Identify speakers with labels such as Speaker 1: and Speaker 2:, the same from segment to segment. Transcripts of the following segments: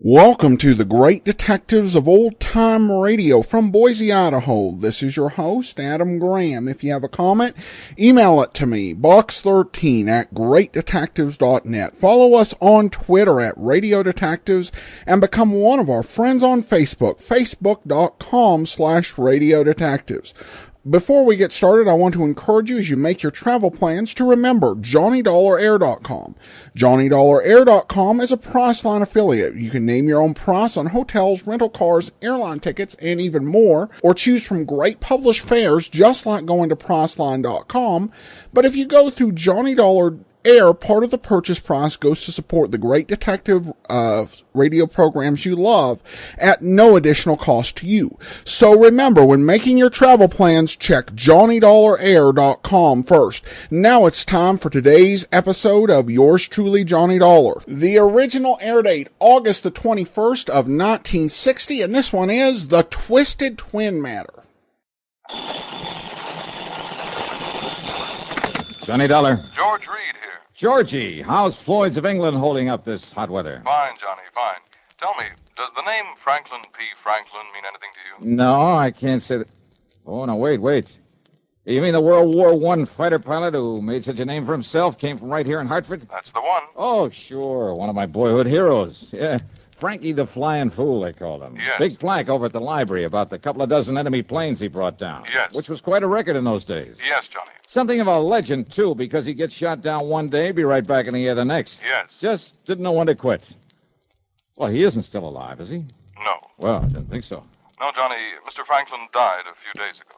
Speaker 1: Welcome to the Great Detectives of Old Time Radio from Boise, Idaho. This is your host, Adam Graham. If you have a comment, email it to me, box13@greatdetectives.net. Follow us on Twitter at Radio Detectives and become one of our friends on Facebook, facebook.com/Radio Detectives. Before we get started, I want to encourage you as you make your travel plans to remember JohnnyDollarAir.com. JohnnyDollarAir.com is a Priceline affiliate. You can name your own price on hotels, rental cars, airline tickets, and even more, or choose from great published fares just like going to Priceline.com. But if you go through Johnny Dollar Air, part of the purchase price goes to support the great detective radio programs you love at no additional cost to you. So remember, when making your travel plans, check JohnnyDollarAir.com first. Now it's time for today's episode of Yours Truly, Johnny Dollar. The original air date, August the 21st of 1960, and this one is The Twisted Twin Matter.
Speaker 2: Johnny Dollar.
Speaker 3: George Reed here.
Speaker 2: Georgie, how's Floyd's of England holding up this hot weather?
Speaker 3: Fine, Johnny, fine. Tell me, does the name Franklin P. Franklin mean anything to you?
Speaker 2: No, I can't say that. Oh, no, wait. You mean the World War I fighter pilot who made such a name for himself came from right here in Hartford?
Speaker 3: That's the one.
Speaker 2: Oh, sure, one of my boyhood heroes. Yeah, Frankie the Flying Fool, they called him.
Speaker 3: Yes.
Speaker 2: Big plaque over at the library about the couple of dozen enemy planes he brought down.
Speaker 3: Yes.
Speaker 2: Which was quite a record in those days.
Speaker 3: Yes, Johnny.
Speaker 2: Something of a legend, too, because he gets shot down one day, be right back in the air the next.
Speaker 3: Yes.
Speaker 2: Just didn't know when to quit. Well, he isn't still alive, is he?
Speaker 3: No.
Speaker 2: Well, I didn't think so.
Speaker 3: No, Johnny, Mr. Franklin died a few days ago.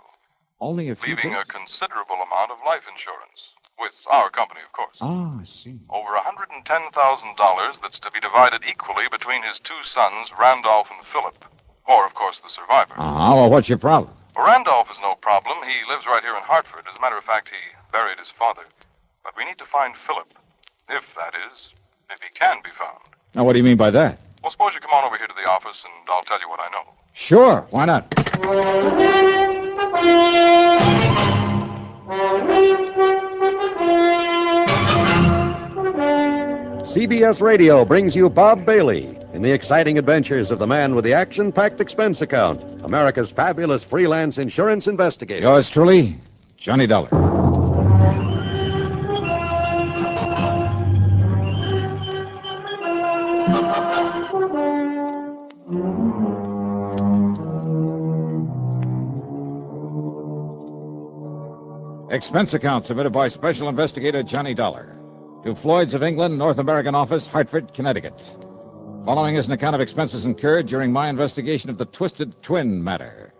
Speaker 2: Only a few
Speaker 3: leaving
Speaker 2: days?
Speaker 3: a considerable amount of life insurance. With our company, of course.
Speaker 2: Ah, I see.
Speaker 3: Over $110,000 that's to be divided equally between his two sons, Randolph and Philip. Or, of course, the survivor.
Speaker 2: Well, what's your problem?
Speaker 3: Well, Randolph is no problem. He lives right here in Hartford. As a matter of fact, he buried his father. But we need to find Philip. If that is, if he can be found.
Speaker 2: Now, what do you mean by that?
Speaker 3: Well, suppose you come on over here to the office, and I'll tell you what I know.
Speaker 2: Sure, why not?
Speaker 4: CBS Radio brings you Bob Bailey in the exciting adventures of the man with the action-packed expense account, America's fabulous freelance insurance investigator.
Speaker 2: Yours truly, Johnny Dollar. Expense account submitted by Special Investigator Johnny Dollar to Floyd's of England, North American Office, Hartford, Connecticut. Following is an account of expenses incurred during my investigation of the Twisted Twin Matter.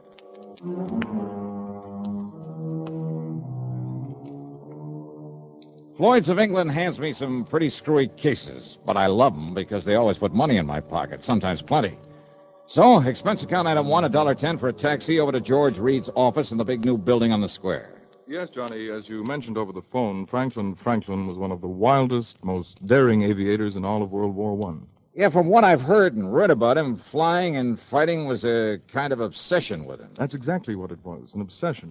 Speaker 2: Floyd's of England hands me some pretty screwy cases, but I love them because they always put money in my pocket, sometimes plenty. So, expense account item 1, $1.10 for a taxi over to George Reed's office in the big new building on the square.
Speaker 3: Yes, Johnny, as you mentioned over the phone, Franklin was one of the wildest, most daring aviators in all of World War I.
Speaker 2: Yeah, from what I've heard and read about him, flying and fighting was a kind of obsession with him.
Speaker 3: That's exactly what it was, an obsession.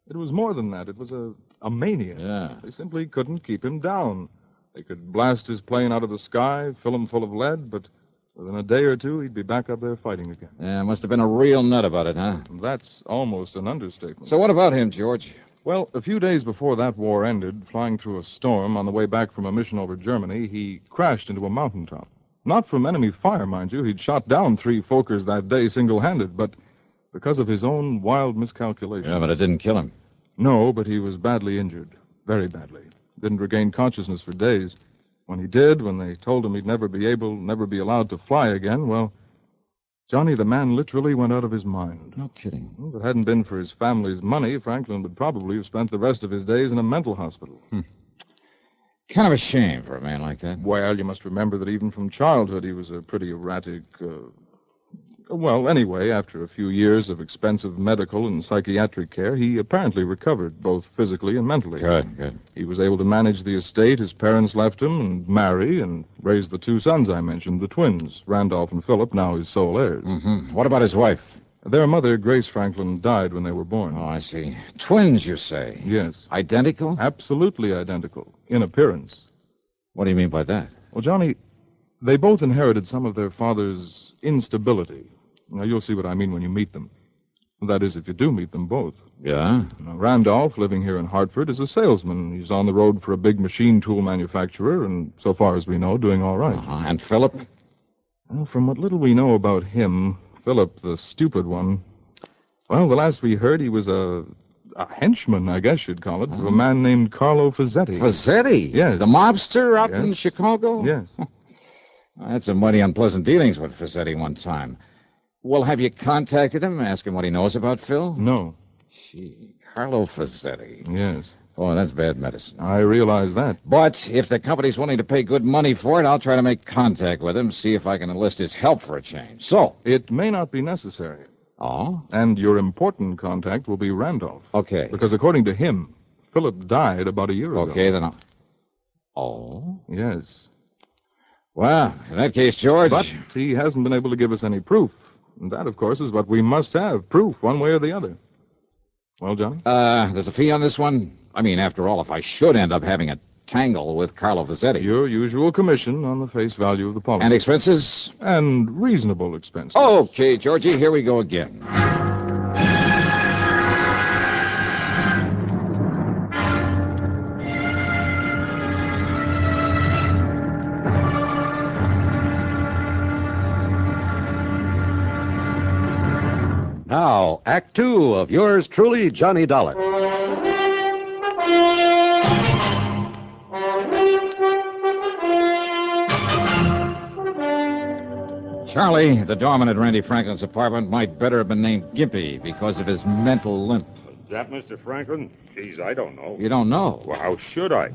Speaker 3: It was more than that. It was a mania.
Speaker 2: Yeah.
Speaker 3: They simply couldn't keep him down. They could blast his plane out of the sky, fill him full of lead, but within a day or two, he'd be back up there fighting again.
Speaker 2: Yeah, must have been a real nut about it, huh?
Speaker 3: That's almost an understatement.
Speaker 2: So what about him, George?
Speaker 3: Well, a few days before that war ended, flying through a storm on the way back from a mission over Germany, he crashed into a mountaintop. Not from enemy fire, mind you. He'd shot down 3 Fokkers that day single-handed, but because of his own wild miscalculation.
Speaker 2: Yeah, but it didn't kill him.
Speaker 3: No, but he was badly injured. Very badly. Didn't regain consciousness for days. When he did, when they told him he'd never be allowed to fly again, well, Johnny, the man literally went out of his mind.
Speaker 2: No kidding.
Speaker 3: Well, if it hadn't been for his family's money, Franklin would probably have spent the rest of his days in a mental hospital.
Speaker 2: Kind of a shame for a man like that.
Speaker 3: Well, you must remember that even from childhood he was a pretty erratic, Well, anyway, after a few years of expensive medical and psychiatric care, he apparently recovered, both physically and mentally.
Speaker 2: Good.
Speaker 3: He was able to manage the estate his parents left him and marry and raise the 2 sons I mentioned, the twins, Randolph and Philip, now his sole heirs.
Speaker 2: Mm-hmm. What about his wife?
Speaker 3: Their mother, Grace Franklin, died when they were born.
Speaker 2: Oh, I see. Twins, you say?
Speaker 3: Yes.
Speaker 2: Identical?
Speaker 3: Absolutely identical, in appearance.
Speaker 2: What do you mean by that?
Speaker 3: Well, Johnny, They both inherited some of their father's instability. Now, you'll see what I mean when you meet them. That is, if you do meet them both.
Speaker 2: Yeah?
Speaker 3: Now, Randolph, living here in Hartford, is a salesman. He's on the road for a big machine tool manufacturer, and so far as we know, doing all right.
Speaker 2: And Philip?
Speaker 3: Well, from what little we know about him, Philip, the stupid one, well, the last we heard, he was a henchman, I guess you'd call it, of a man named Carlo Fazzetti.
Speaker 2: Fazzetti?
Speaker 3: Yes.
Speaker 2: The mobster out
Speaker 3: Yes.
Speaker 2: in Chicago?
Speaker 3: Yes.
Speaker 2: I had some mighty unpleasant dealings with Fazzetti one time. Well, have you contacted him, ask him what he knows about Phil?
Speaker 3: No.
Speaker 2: Gee, Carlo Fazzetti.
Speaker 3: Yes.
Speaker 2: Oh, that's bad medicine.
Speaker 3: I realize that.
Speaker 2: But if the company's willing to pay good money for it, I'll try to make contact with him, see if I can enlist his help for a change. So.
Speaker 3: It may not be necessary.
Speaker 2: Oh?
Speaker 3: And your important contact will be Randolph.
Speaker 2: Okay.
Speaker 3: Because according to him, Philip died about a year ago.
Speaker 2: Okay, then I'll... Oh?
Speaker 3: Yes.
Speaker 2: Well, in that case, George...
Speaker 3: But he hasn't been able to give us any proof. And that, of course, is what we must have, proof, one way or the other. Well, Johnny?
Speaker 2: There's a fee on this one? I mean, after all, if I should end up having a tangle with Carlo Fazzetti.
Speaker 3: Your usual commission on the face value of the policy.
Speaker 2: And expenses?
Speaker 3: And reasonable expenses.
Speaker 2: Okay, Georgie, here we go again.
Speaker 4: Now, Act Two of yours truly, Johnny Dollar.
Speaker 2: Charlie, the doorman at Randy Franklin's apartment, might better have been named Gimpy because of his mental limp.
Speaker 5: Is that Mr. Franklin? Geez, I don't know.
Speaker 2: You don't know?
Speaker 5: Well, how should I?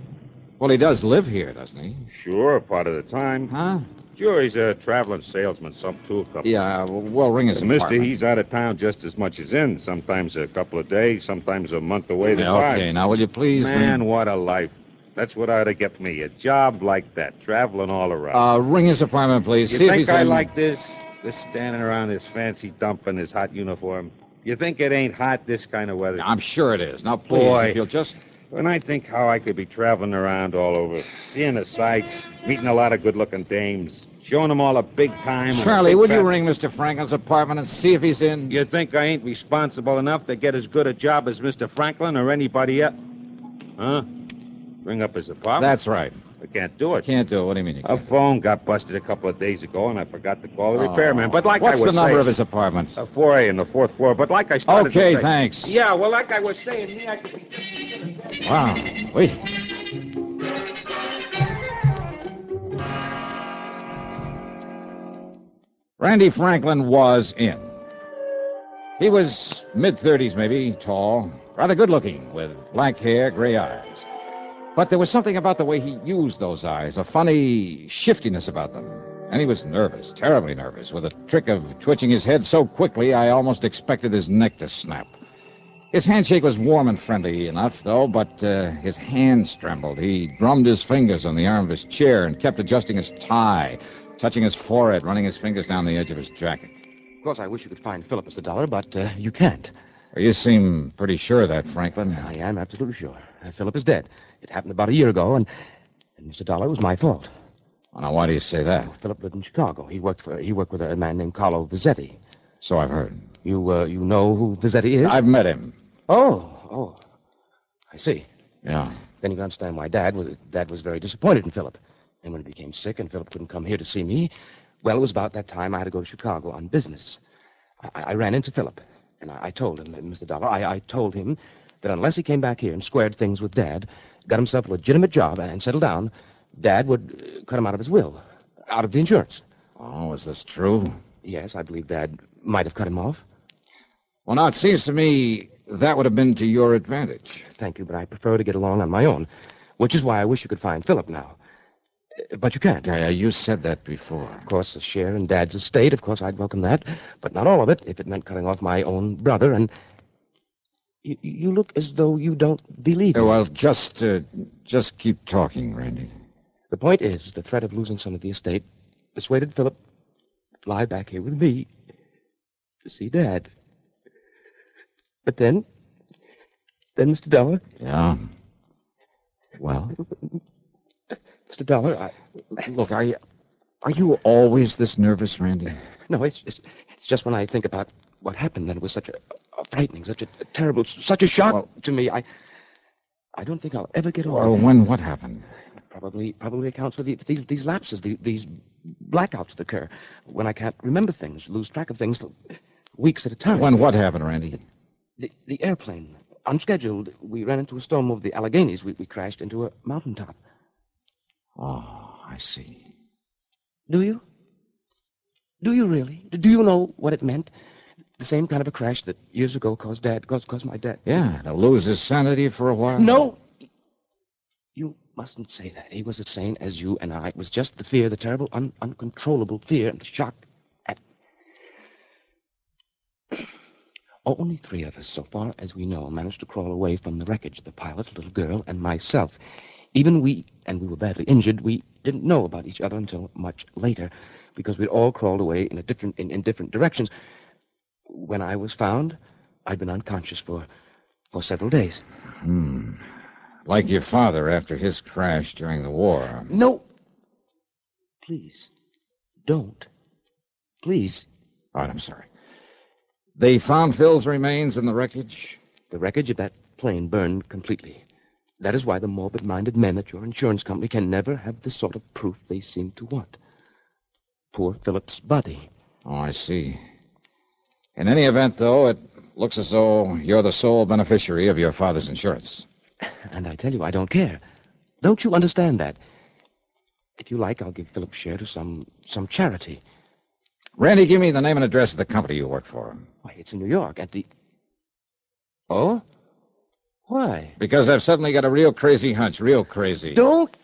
Speaker 2: Well, he does live here, doesn't he?
Speaker 5: Sure, part of the time.
Speaker 2: Huh?
Speaker 5: Sure, he's a traveling salesman, some tool company.
Speaker 2: Yeah, well, ring his
Speaker 5: Mister,
Speaker 2: apartment.
Speaker 5: he's out of town just as much as in. Sometimes a couple of days, sometimes a month away.
Speaker 2: Yeah, okay, now will you please...
Speaker 5: Man, what a life. That's what ought to get me, a job like that, traveling all around.
Speaker 2: Ring his apartment, please.
Speaker 5: You
Speaker 2: See if
Speaker 5: think
Speaker 2: he's
Speaker 5: I
Speaker 2: in...
Speaker 5: like this? This standing around this fancy dump in this hot uniform? You think it ain't hot this kind of weather?
Speaker 2: I'm sure it is. Now, please,
Speaker 5: Boy.
Speaker 2: if you'll just...
Speaker 5: When I think how I could be traveling around all over, seeing the sights, meeting a lot of good-looking dames, showing them all a big time... and a
Speaker 2: Charlie,
Speaker 5: big
Speaker 2: will you
Speaker 5: fat-
Speaker 2: ring Mr. Franklin's apartment and see if he's in?
Speaker 5: You think I ain't responsible enough to get as good a job as Mr. Franklin or anybody else? Huh? Ring up his apartment?
Speaker 2: That's right.
Speaker 5: I can't do it.
Speaker 2: Can't do it. What do you mean you
Speaker 5: A
Speaker 2: can't?
Speaker 5: phone got busted a couple of days ago, and I forgot to call the repairman. But like
Speaker 2: What's
Speaker 5: I was
Speaker 2: the number
Speaker 5: saying,
Speaker 2: of his apartment?
Speaker 5: 4A on the 4th floor. But like I started to
Speaker 2: Okay,
Speaker 5: say...
Speaker 2: thanks.
Speaker 5: Yeah, well, like I was saying, me, I could be...
Speaker 2: Wow. Wait. Randy Franklin was in. He was mid-30s, maybe, tall, rather good-looking, with black hair, gray eyes. But there was something about the way he used those eyes, a funny shiftiness about them. And he was nervous, terribly nervous, with a trick of twitching his head so quickly I almost expected his neck to snap. His handshake was warm and friendly enough, though, but his hands trembled. He drummed his fingers on the arm of his chair and kept adjusting his tie, touching his forehead, running his fingers down the edge of his jacket.
Speaker 6: Of course, I wish you could find Philip, Mr. Dollar, but you can't.
Speaker 2: You seem pretty sure of that, Franklin.
Speaker 6: I am absolutely sure. Philip is dead. It happened about a year ago, and Mr. Dollar, it was my fault.
Speaker 2: Well, now, why do you say that?
Speaker 6: Philip lived in Chicago. He worked with a man named Carlo Fazzetti.
Speaker 2: So I've heard.
Speaker 6: You know who Fazzetti is?
Speaker 2: I've met him.
Speaker 6: Oh. I see.
Speaker 2: Yeah.
Speaker 6: Then you can understand why Dad was very disappointed in Philip. And when he became sick and Philip couldn't come here to see me, well, it was about that time I had to go to Chicago on business. I ran into Philip, and I told him, Mr. Dollar, I told him that unless he came back here and squared things with Dad, got himself a legitimate job and settled down, Dad would cut him out of his will, out of the insurance.
Speaker 2: Oh, is this true?
Speaker 6: Yes, I believe Dad might have cut him off.
Speaker 2: Well, now, it seems to me that would have been to your advantage.
Speaker 6: Thank you, but I prefer to get along on my own, which is why I wish you could find Philip now. But you can't.
Speaker 2: Yeah, you said that before.
Speaker 6: Of course, a share in Dad's estate, of course, I'd welcome that. But not all of it, if it meant cutting off my own brother. And you look as though you don't believe me.
Speaker 2: Well, just keep talking, Randy.
Speaker 6: The point is, the threat of losing some of the estate persuaded Philip to fly back here with me to see Dad. But then, Mr. Dollar...
Speaker 2: Yeah? Well?
Speaker 6: Mr. Dollar,
Speaker 2: Look, are Are you always this nervous, Randy?
Speaker 6: No, it's just when I think about what happened, that it was such a frightening, such a terrible, such a shock to me. I don't think I'll ever get over it.
Speaker 2: Well, what happened?
Speaker 6: Probably accounts for these lapses, these blackouts that occur when I can't remember things, lose track of things weeks at a time.
Speaker 2: When what happened, Randy?
Speaker 6: The airplane, unscheduled. We ran into a storm over the Alleghenies. We crashed into a mountaintop.
Speaker 2: Oh, I see.
Speaker 6: Do you? Do you really? Do you know what it meant? The same kind of a crash that years ago caused my dad.
Speaker 2: Yeah, to lose his sanity for a while.
Speaker 6: No! You mustn't say that. He was as sane as you and I. It was just the fear, the terrible, uncontrollable fear and the shock at... Only 3 of us, so far as we know, managed to crawl away from the wreckage. The pilot, a little girl, and myself. Even we were badly injured, we didn't know about each other until much later, because we'd all crawled away in different directions. When I was found, I'd been unconscious for several days.
Speaker 2: Like your father after his crash during the war.
Speaker 6: No! Please, don't. Please.
Speaker 2: All right, I'm sorry. They found Phil's remains in the wreckage?
Speaker 6: The wreckage of that plane burned completely. That is why the morbid-minded men at your insurance company can never have the sort of proof they seem to want. Poor Philip's body.
Speaker 2: Oh, I see. In any event, though, it looks as though you're the sole beneficiary of your father's insurance.
Speaker 6: And I tell you, I don't care. Don't you understand that? If you like, I'll give Philip's share to some charity.
Speaker 2: Randy, give me the name and address of the company you work for.
Speaker 6: Why, it's in New York, at the... Oh? Why?
Speaker 2: Because I've suddenly got a real crazy hunch, real crazy.
Speaker 6: Don't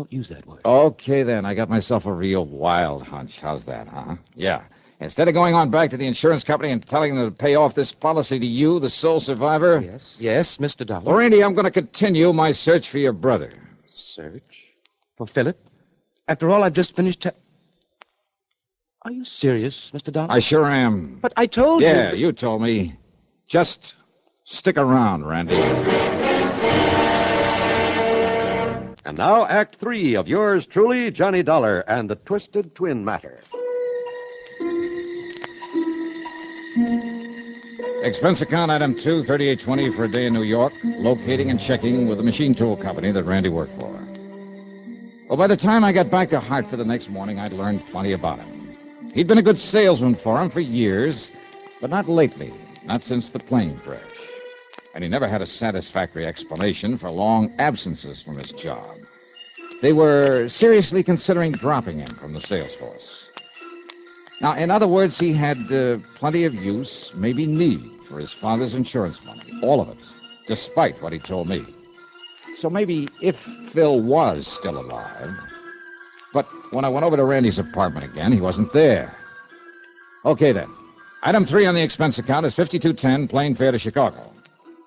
Speaker 6: use that word.
Speaker 2: Okay, then. I got myself a real wild hunch. How's that, huh? Yeah. Instead of going on back to the insurance company and telling them to pay off this policy to you, the sole survivor...
Speaker 6: Yes, Mr. Dollar.
Speaker 2: Well, Randy, I'm going to continue my search for your brother.
Speaker 6: Search? For Philip? After all, I've just finished... Are you serious, Mr. Dollar?
Speaker 2: I sure am.
Speaker 6: But I told you...
Speaker 2: Yeah, you told me. Just stick around, Randy.
Speaker 4: And now, Act 3 of yours truly, Johnny Dollar and the Twisted Twin Matter.
Speaker 2: Expense account item 2, 3820 for a day in New York, locating and checking with the machine tool company that Randy worked for. Well, by the time I got back to Hartford the next morning, I'd learned plenty about him. He'd been a good salesman for him for years, but not lately, not since the plane crash. And he never had a satisfactory explanation for long absences from his job. They were seriously considering dropping him from the sales force. Now, in other words, he had plenty of use, maybe need, for his father's insurance money. All of it, despite what he told me. So maybe if Phil was still alive... But when I went over to Randy's apartment again, he wasn't there. Okay, then. Item 3 on the expense account is $52.10, plane fare to Chicago.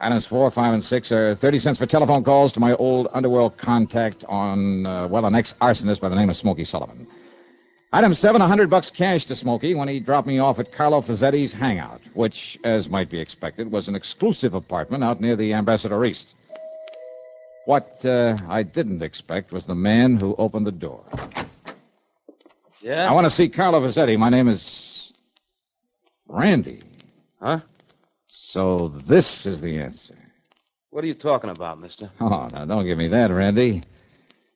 Speaker 2: Items 4, 5, and 6 are 30 cents for telephone calls to my old underworld contact on, an ex-arsonist by the name of Smokey Sullivan. Item 7, $100 cash to Smokey when he dropped me off at Carlo Fazzetti's hangout, which, as might be expected, was an exclusive apartment out near the Ambassador East. What I didn't expect was the man who opened the door.
Speaker 6: Yeah?
Speaker 2: I want to see Carlo Fazzetti. My name is Randy.
Speaker 6: Huh?
Speaker 2: So this is the answer.
Speaker 6: What are you talking about, mister?
Speaker 2: Oh, now don't give me that, Randy.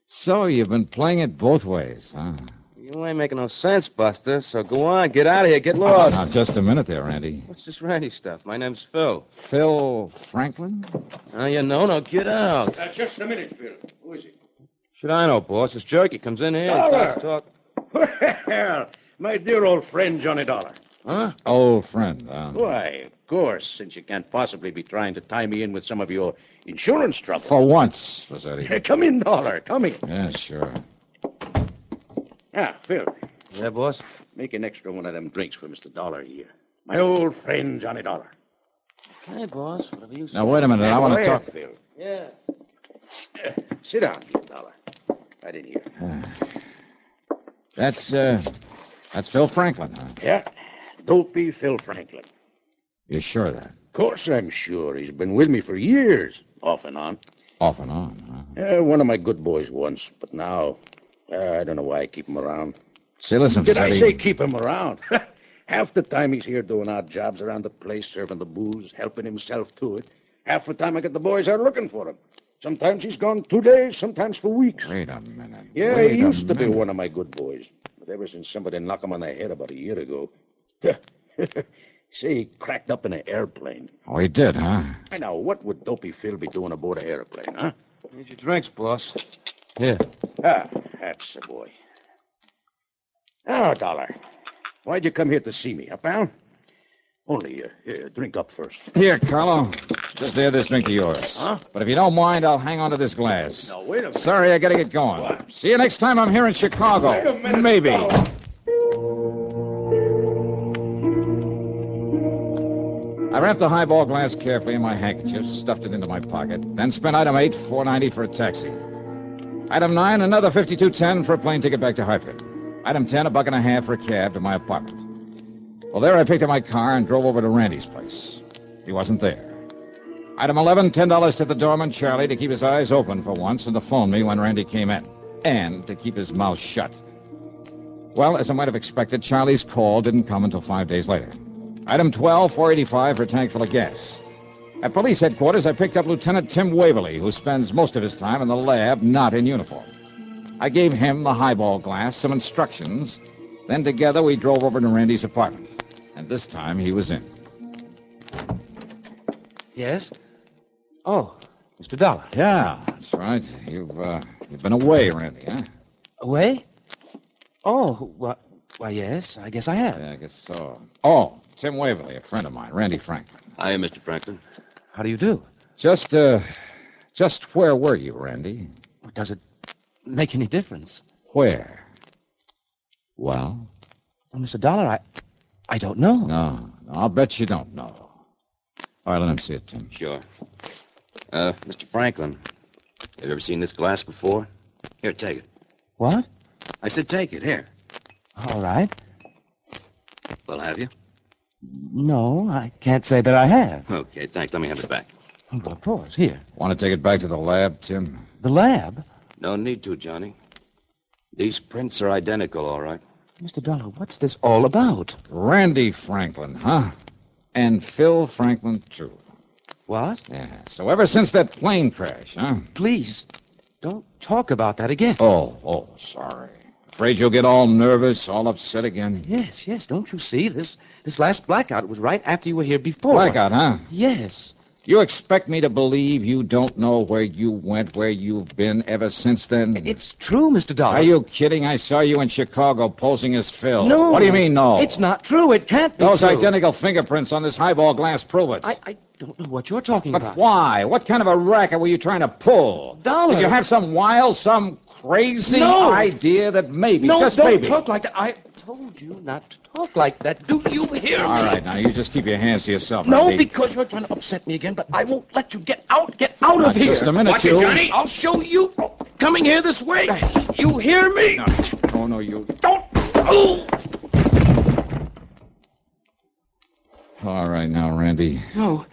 Speaker 2: So you've been playing it both ways, huh?
Speaker 6: You ain't making no sense, Buster, so go on, get out of here, get lost.
Speaker 2: Now, just a minute there, Randy.
Speaker 6: What's this Randy stuff? My name's Phil.
Speaker 2: Phil Franklin?
Speaker 6: No, get out.
Speaker 7: Just a minute, Phil. Who is it?
Speaker 6: Should I know, boss? This jerky comes in here and starts talking.
Speaker 7: Well, my dear old friend, Johnny Dollar.
Speaker 6: Huh?
Speaker 2: Old friend, huh?
Speaker 7: Why, of course, since you can't possibly be trying to tie me in with some of your insurance trouble.
Speaker 2: For once, Fazzetti.
Speaker 7: Come in, Dollar. Come in.
Speaker 2: Yeah, sure.
Speaker 7: Ah, Phil,
Speaker 6: Yeah, boss?
Speaker 7: make an extra one of them drinks for Mr. Dollar here. My old friend, Johnny Dollar.
Speaker 6: Hey, boss, whatever you say.
Speaker 2: Now, wait a minute. I want to
Speaker 7: Go
Speaker 2: talk...
Speaker 7: ahead, Phil.
Speaker 6: Yeah.
Speaker 7: Sit down here, Dollar. Right in here.
Speaker 2: That's Phil Franklin, huh?
Speaker 7: Yeah, dopey Phil Franklin.
Speaker 2: You're sure of that?
Speaker 7: Of course I'm sure. He's been with me for years, off and on.
Speaker 2: Off and on, huh?
Speaker 7: One of my good boys once, but now I don't know why I keep him around.
Speaker 2: Say, listen,
Speaker 7: Did I
Speaker 2: Freddy.
Speaker 7: say keep him around? Half the time he's here doing odd jobs around the place, serving the booze, helping himself to it. Half the time I get the boys out looking for him. Sometimes he's gone 2 days, sometimes for weeks.
Speaker 2: Wait a minute.
Speaker 7: Yeah,
Speaker 2: Wait
Speaker 7: he
Speaker 2: a
Speaker 7: used to be
Speaker 2: minute.
Speaker 7: one of my good boys. But ever since somebody knocked him on the head about a year ago. Say, he cracked up in an airplane.
Speaker 2: Oh, he did, huh?
Speaker 7: I know, what would Dopey Phil be doing aboard an airplane, huh?
Speaker 6: Here's your drinks, boss. Here.
Speaker 7: Ah, that's the boy. Now, Dollar, why'd you come here to see me, huh, pal? Only, here, drink up first.
Speaker 2: Here, Carlo. Just add this drink to yours.
Speaker 7: Huh?
Speaker 2: But if you don't mind, I'll hang on to this glass.
Speaker 7: Now, wait a minute.
Speaker 2: Sorry, I gotta get going.
Speaker 7: What?
Speaker 2: See you next time I'm here in Chicago.
Speaker 7: Wait a minute,
Speaker 2: Maybe.
Speaker 7: Dollar.
Speaker 2: I wrapped the highball glass carefully in my handkerchief, stuffed it into my pocket, then spent item 8, $4.90 for a taxi. Item 9, another $52.10 for a plane ticket back to Hartford. Item 10, $1.50 for a cab to my apartment. Well, there I picked up my car and drove over to Randy's place. He wasn't there. Item 11, $10 to the doorman, Charlie, to keep his eyes open for once and to phone me when Randy came in. And to keep his mouth shut. Well, as I might have expected, Charlie's call didn't come until 5 days later. Item 12, $4.85 for a tank full of gas. At police headquarters, I picked up Lieutenant Tim Waverly, who spends most of his time in the lab, not in uniform. I gave him the highball glass, some instructions. Then together we drove over to Randy's apartment. And this time he was in.
Speaker 6: Yes? Oh, Mr. Dollar.
Speaker 2: Yeah, that's right. You've been away, Randy, huh?
Speaker 6: Away? Oh, why, yes, I guess I have.
Speaker 2: Yeah, I guess so. Oh, Tim Waverly, a friend of mine, Randy Franklin.
Speaker 7: Hi, Mr. Franklin.
Speaker 6: How do you do?
Speaker 2: Just where were you, Randy?
Speaker 6: Does it make any difference?
Speaker 2: Where? Well?
Speaker 6: Well, Mr. Dollar, I don't know.
Speaker 2: No, I'll bet you don't know. All right, let him see it, Tim.
Speaker 8: Sure. Mr. Franklin, have you ever seen this glass before? Here, take it.
Speaker 6: What?
Speaker 8: I said take it. Here.
Speaker 6: All right.
Speaker 8: Well, have you?
Speaker 6: No, I can't say that I have.
Speaker 8: Okay, thanks. Let me have it back.
Speaker 6: Well, of course, here.
Speaker 2: Want to take it back to the lab, Tim?
Speaker 6: The lab?
Speaker 8: No need to, Johnny. These prints are identical, all right.
Speaker 6: Mr. Dollar, what's this all about?
Speaker 2: Randy Franklin, huh? And Phil Franklin, too.
Speaker 6: What?
Speaker 2: Yeah, so ever since that plane crash, huh?
Speaker 6: Please, don't talk about that again.
Speaker 2: Oh, sorry. Afraid you'll get all nervous, all upset again?
Speaker 6: Yes, don't you see? This last blackout was right after you were here before.
Speaker 2: Blackout, huh?
Speaker 6: Yes.
Speaker 2: You expect me to believe you don't know where you went, where you've been ever since then?
Speaker 6: It's true, Mr. Dollar.
Speaker 2: Are you kidding? I saw you in Chicago posing as Phil.
Speaker 6: No.
Speaker 2: What do you mean, no?
Speaker 6: It's not true. It can't be
Speaker 2: Those
Speaker 6: true.
Speaker 2: identical fingerprints on this highball glass prove it.
Speaker 6: I don't know what you're talking
Speaker 2: But
Speaker 6: about.
Speaker 2: why? What kind of a racket were you trying to pull?
Speaker 6: Dollar.
Speaker 2: Did you have some crazy
Speaker 6: No.
Speaker 2: idea that maybe,
Speaker 6: No,
Speaker 2: just
Speaker 6: don't
Speaker 2: maybe...
Speaker 6: talk like that. I told you not to talk like that. Do you hear me?
Speaker 2: All right, now, you just keep your hands to yourself,
Speaker 6: No,
Speaker 2: Randy.
Speaker 6: because you're trying to upset me again, but I won't let you get out. Get out of here.
Speaker 2: Just a minute,
Speaker 6: Watch
Speaker 2: you.
Speaker 6: it, Johnny. I'll show you. Coming here this way. You hear me?
Speaker 2: No, you...
Speaker 6: Don't. Oh.
Speaker 2: All right, now, Randy.
Speaker 6: No.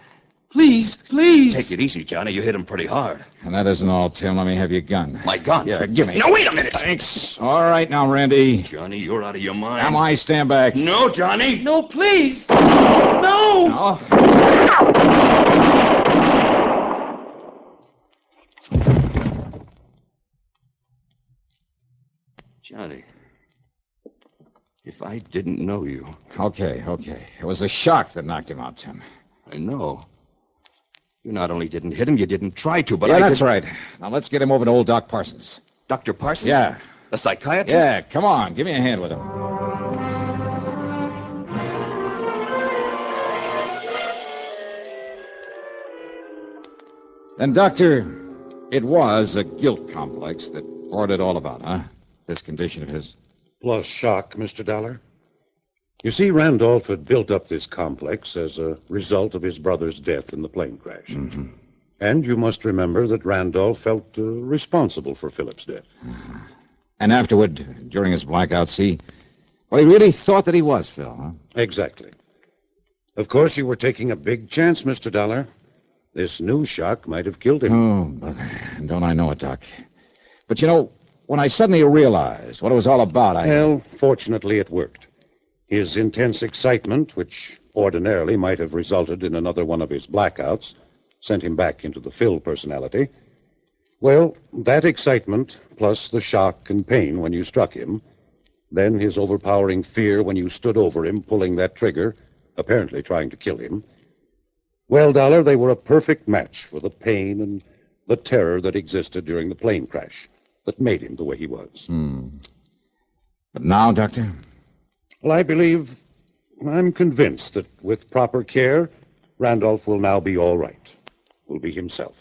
Speaker 6: Please.
Speaker 8: Take it easy, Johnny. You hit him pretty hard.
Speaker 2: And that isn't all, Tim. Let me have your gun.
Speaker 8: My gun?
Speaker 2: Yeah, give me.
Speaker 8: No, wait a minute.
Speaker 2: Thanks. All right, now, Randy.
Speaker 8: Johnny, you're out of your mind.
Speaker 2: Am I? Stand back.
Speaker 8: No, Johnny.
Speaker 6: No, please. No.
Speaker 2: No.
Speaker 8: Johnny, if I didn't know you.
Speaker 2: Okay. It was the shock that knocked him out, Tim.
Speaker 8: I know. You not only didn't hit him, you didn't try to, but
Speaker 2: Yeah,
Speaker 8: I
Speaker 2: that's
Speaker 8: did...
Speaker 2: right. Now, let's get him over to old Doc Parsons.
Speaker 8: Dr. Parsons?
Speaker 2: Yeah.
Speaker 8: The psychiatrist?
Speaker 2: Yeah, come on. Give me a hand with him. Then, Doctor, it was a guilt complex that brought it all about, huh? This condition of his.
Speaker 9: Plus shock, Mr. Dollar. You see, Randolph had built up this complex as a result of his brother's death in the plane crash.
Speaker 2: Mm-hmm.
Speaker 9: And you must remember that Randolph felt responsible for Philip's death.
Speaker 2: Uh-huh. And afterward, during his blackout, he really thought that he was Phil, huh?
Speaker 9: Exactly. Of course, you were taking a big chance, Mr. Dollar. This new shock might have killed him.
Speaker 2: Oh, brother. Don't I know it, Doc? But, you know, when I suddenly realized what it was all about,
Speaker 9: Well, fortunately, it worked. His intense excitement, which ordinarily might have resulted in another one of his blackouts, sent him back into the Phil personality. Well, that excitement, plus the shock and pain when you struck him, then his overpowering fear when you stood over him, pulling that trigger, apparently trying to kill him. Well, Dollar, they were a perfect match for the pain and the terror that existed during the plane crash that made him the way he was.
Speaker 2: But now, Doctor?
Speaker 9: Well, I'm convinced that with proper care, Randolph will now be all right. Will be himself,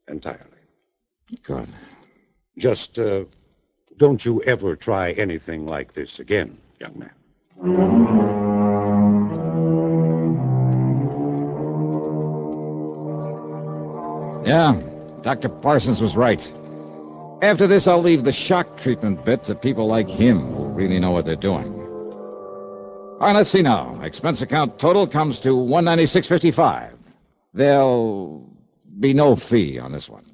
Speaker 9: entirely.
Speaker 2: Good.
Speaker 9: Just, don't you ever try anything like this again, young man.
Speaker 2: Yeah, Dr. Parsons was right. After this, I'll leave the shock treatment bit to people like him who really know what they're doing. All right, let's see now. Expense account total comes to $196.55. There'll be no fee on this one.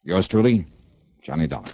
Speaker 2: Yours truly, Johnny Dollar.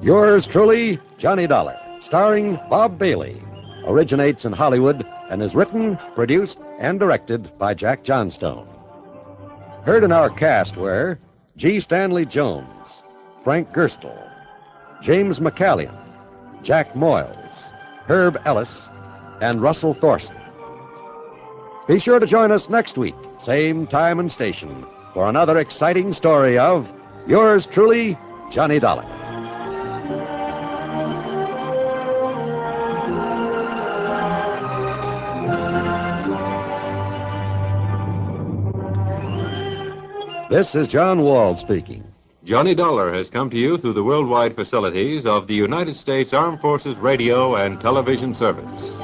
Speaker 4: Yours truly, Johnny Dollar, starring Bob Bailey, originates in Hollywood and is written, produced, and directed by Jack Johnstone. Heard in our cast were G. Stanley Jones, Frank Gerstle, James McCallion, Jack Moyles, Herb Ellis, and Russell Thorson. Be sure to join us next week, same time and station, for another exciting story of Yours truly, Johnny Dollar. This is John Wald speaking.
Speaker 10: Johnny Dollar has come to you through the worldwide facilities of the United States Armed Forces Radio and Television Service.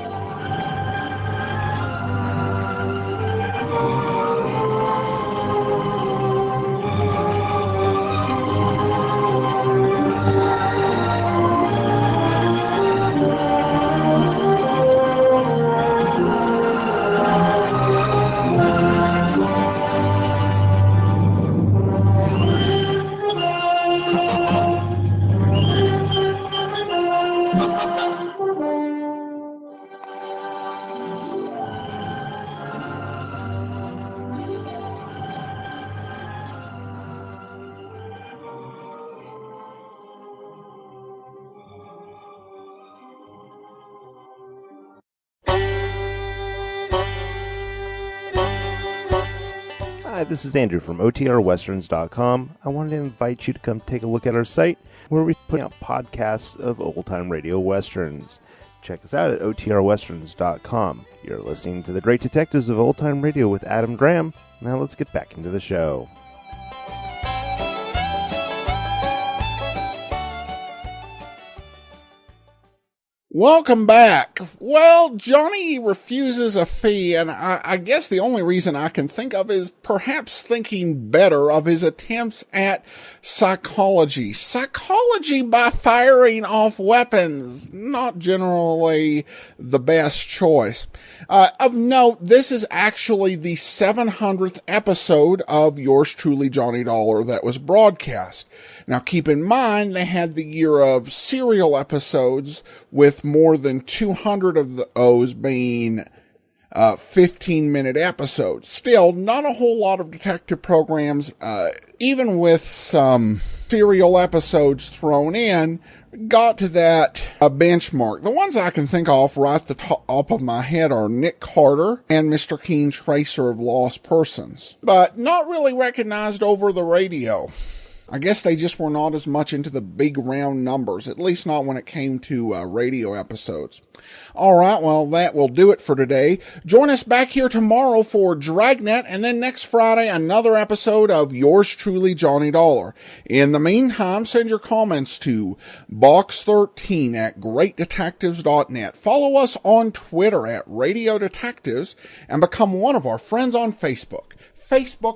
Speaker 11: Hi, this is Andrew from OTR Westerns.com. I wanted to invite you to come take a look at our site where we put out podcasts of old-time radio westerns. Check us out at OTRWesterns.com. You're listening to The Great Detectives of Old-Time Radio with Adam Graham. Now let's get back into the show.
Speaker 1: Welcome back. Well, Johnny refuses a fee, and I guess the only reason I can think of is perhaps thinking better of his attempts at psychology. Psychology by firing off weapons. Not generally the best choice. Of note, this is actually the 700th episode of Yours Truly, Johnny Dollar that was broadcast. Now, keep in mind, they had the year of serial episodes with more than 200 of those being 15-minute episodes. Still, not a whole lot of detective programs, even with some serial episodes thrown in, got to that benchmark. The ones I can think of right at the top of my head are Nick Carter and Mr. Keen Tracer of Lost Persons, but not really recognized over the radio. I guess they just were not as much into the big round numbers, at least not when it came to radio episodes. All right, well, that will do it for today. Join us back here tomorrow for Dragnet, and then next Friday, another episode of yours truly, Johnny Dollar. In the meantime, send your comments to box13@greatdetectives.net. Follow us on Twitter @Radio Detectives, and become one of our friends on Facebook. Facebook